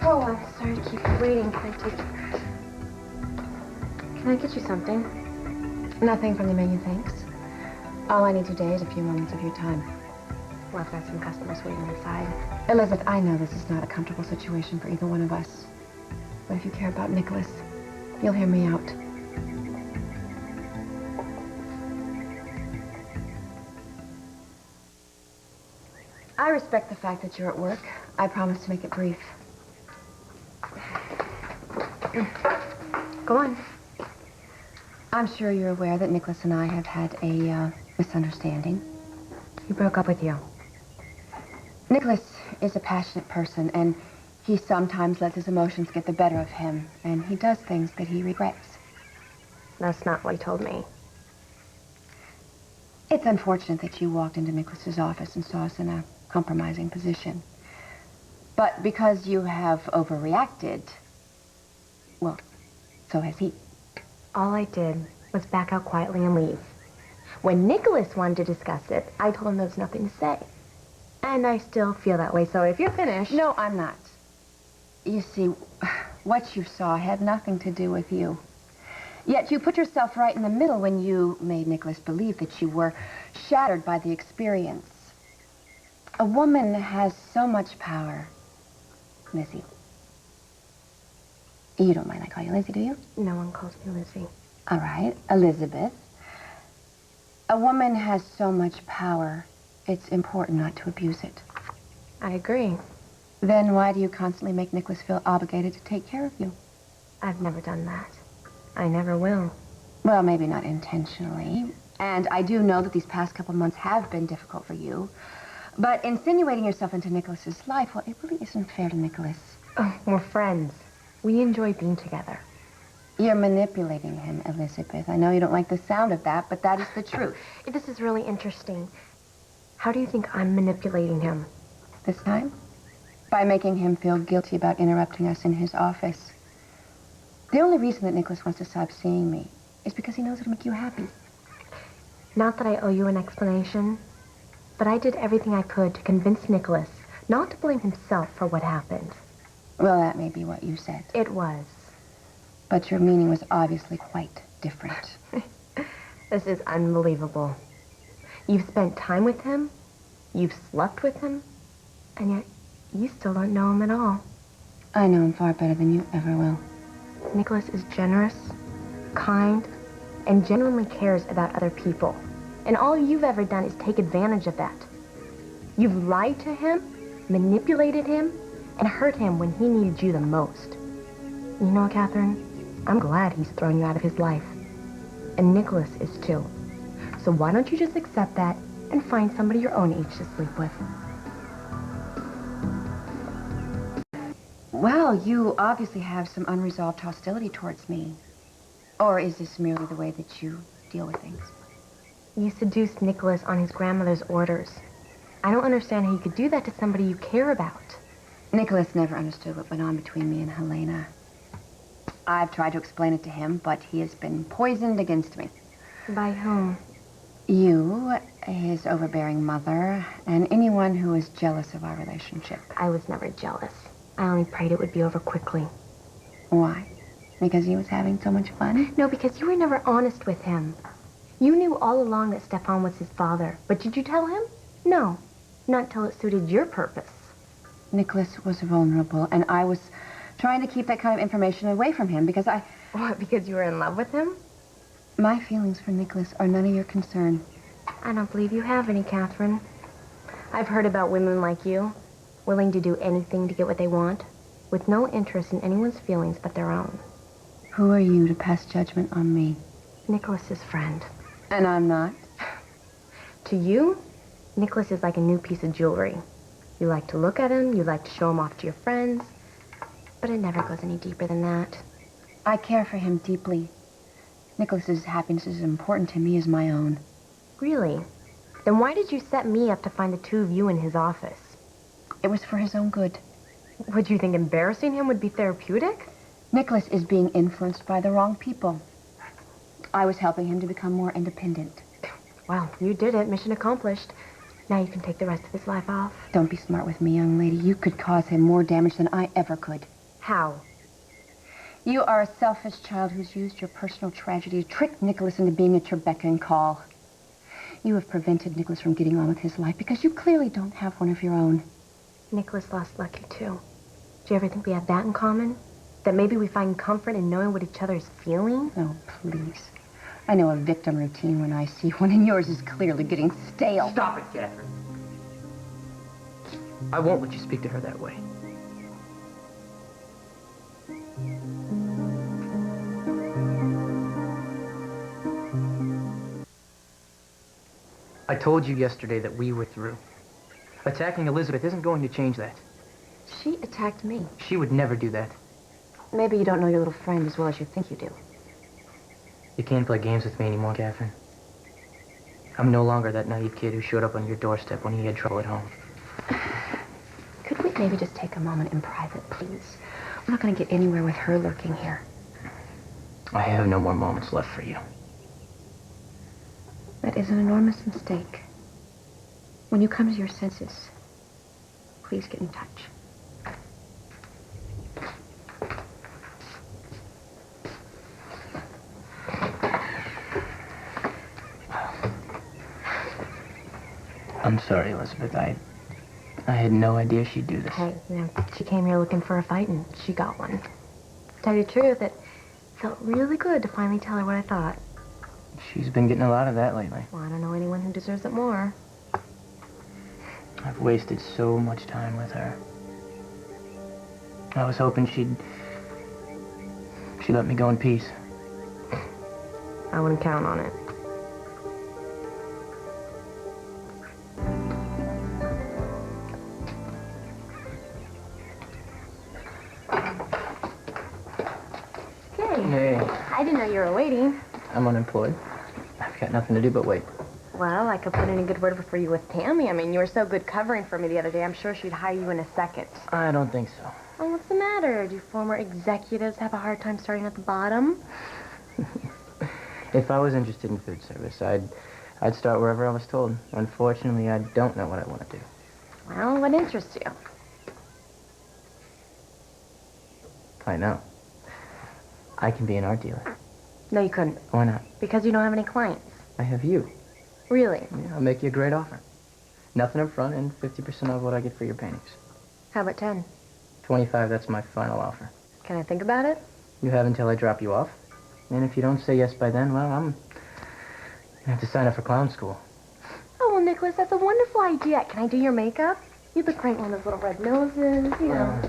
Oh, I'm sorry to keep you waiting. Can I get you something? Nothing from the menu, thanks. All I need today is a few moments of your time. Well, I've got some customers waiting inside. Elizabeth, I know this is not a comfortable situation for either one of us. But if you care about Nikolas, you'll hear me out. I respect the fact that you're at work. I promise to make it brief. Go on. I'm sure you're aware that Nikolas and I have had a misunderstanding. He broke up with you. Nikolas is a passionate person, and he sometimes lets his emotions get the better of him, and he does things that he regrets. That's not what he told me. It's unfortunate that you walked into Nikolas's office and saw us in a compromising position. But because you have overreacted, well, so has he. All I did was back out quietly and leave. When Nikolas wanted to discuss it, I told him there was nothing to say. And I still feel that way, so if you're finished... No, I'm not. You see, what you saw had nothing to do with you. Yet you put yourself right in the middle when you made Nikolas believe that you were shattered by the experience. A woman has so much power. Lizzie. You don't mind I call you Lizzie, do you? No one calls me Lizzie. All right, Elizabeth. A woman has so much power, it's important not to abuse it. I agree. Then why do you constantly make Nikolas feel obligated to take care of you? I've never done that. I never will. Well, maybe not intentionally. And I do know that these past couple months have been difficult for you. But insinuating yourself into Nikolas's life, well, it really isn't fair to Nikolas. Oh, we're friends. We enjoy being together. You're manipulating him, Elizabeth. I know you don't like the sound of that, but that is the truth. This is really interesting. How do you think I'm manipulating him? This time? By making him feel guilty about interrupting us in his office. The only reason that Nikolas wants to stop seeing me is because he knows it'll make you happy. Not that I owe you an explanation, but I did everything I could to convince Nikolas not to blame himself for what happened. Well, that may be what you said. It was. But your meaning was obviously quite different. This is unbelievable. You've spent time with him, you've slept with him, and yet you still don't know him at all. I know him far better than you ever will. Nikolas is generous, kind, and genuinely cares about other people. And all you've ever done is take advantage of that. You've lied to him, manipulated him, and hurt him when he needed you the most. You know, Catherine, I'm glad he's thrown you out of his life. And Nikolas is too. So why don't you just accept that and find somebody your own age to sleep with? Well, you obviously have some unresolved hostility towards me. Or is this merely the way that you deal with things? You seduced Nikolas on his grandmother's orders. I don't understand how you could do that to somebody you care about. Nikolas never understood what went on between me and Helena. I've tried to explain it to him, but he has been poisoned against me. By whom? You, his overbearing mother, and anyone who is jealous of our relationship. I was never jealous. I only prayed it would be over quickly. Why? Because he was having so much fun? No, because you were never honest with him. You knew all along that Stefan was his father, but did you tell him? No, not until it suited your purpose. Nikolas was vulnerable, and I was trying to keep that kind of information away from him because I... What, because you were in love with him? My feelings for Nikolas are none of your concern. I don't believe you have any, Catherine. I've heard about women like you, willing to do anything to get what they want, with no interest in anyone's feelings but their own. Who are you to pass judgment on me? Nikolas's friend. And I'm not? To you, Nikolas is like a new piece of jewelry. You like to look at him, you like to show him off to your friends, but it never goes any deeper than that. I care for him deeply. Nikolas's happiness is as important to me as my own. Really? Then why did you set me up to find the two of you in his office? It was for his own good. Would you think embarrassing him would be therapeutic? Nikolas is being influenced by the wrong people. I was helping him to become more independent. Well, you did it. Mission accomplished. Now you can take the rest of his life off. Don't be smart with me, young lady. You could cause him more damage than I ever could. How? You are a selfish child who's used your personal tragedy to trick Nicholas into being at your beck and call. You have prevented Nicholas from getting on with his life because you clearly don't have one of your own. Nicholas lost Lucky, too. Do you ever think we have that in common? That maybe we find comfort in knowing what each other is feeling? Oh, please. I know a victim routine when I see one, and yours is clearly getting stale. Stop it, Catherine. I won't let you speak to her that way. I told you yesterday that we were through. Attacking Elizabeth isn't going to change that. She attacked me. She would never do that. Maybe you don't know your little friend as well as you think you do. You can't play games with me anymore, Catherine. I'm no longer that naive kid who showed up on your doorstep when he had trouble at home. Could we maybe just take a moment in private, please? We're not going to get anywhere with her lurking here. I have no more moments left for you. That is an enormous mistake. When you come to your senses, please get in touch. I'm sorry, Elizabeth. I had no idea she'd do this. Hey, she came here looking for a fight, and she got one. To tell you the truth, it felt really good to finally tell her what I thought. She's been getting a lot of that lately. Well, I don't know anyone who deserves it more. I've wasted so much time with her. I was hoping she'd let me go in peace. I wouldn't count on it. Hey, I didn't know you were waiting. I'm unemployed. I've got nothing to do but wait. Well, I could put in a good word for you with Tammy. I mean, you were so good covering for me the other day. I'm sure she'd hire you in a second. I don't think so. Oh, what's the matter? Do former executives have a hard time starting at the bottom? If I was interested in food service, I'd start wherever I was told. Unfortunately, I don't know what I want to do. Well, what interests you? I know. I can be an art dealer. No, you couldn't. Why not? Because you don't have any clients. I have you. Really? Yeah, I'll make you a great offer. Nothing up front and 50% of what I get for your paintings. How about 10? 25, that's my final offer. Can I think about it? You have until I drop you off. And if you don't say yes by then, well, I'm gonna have to sign up for clown school. Oh, well, Nicholas, that's a wonderful idea. Can I do your makeup? You look great with those little red noses, you know.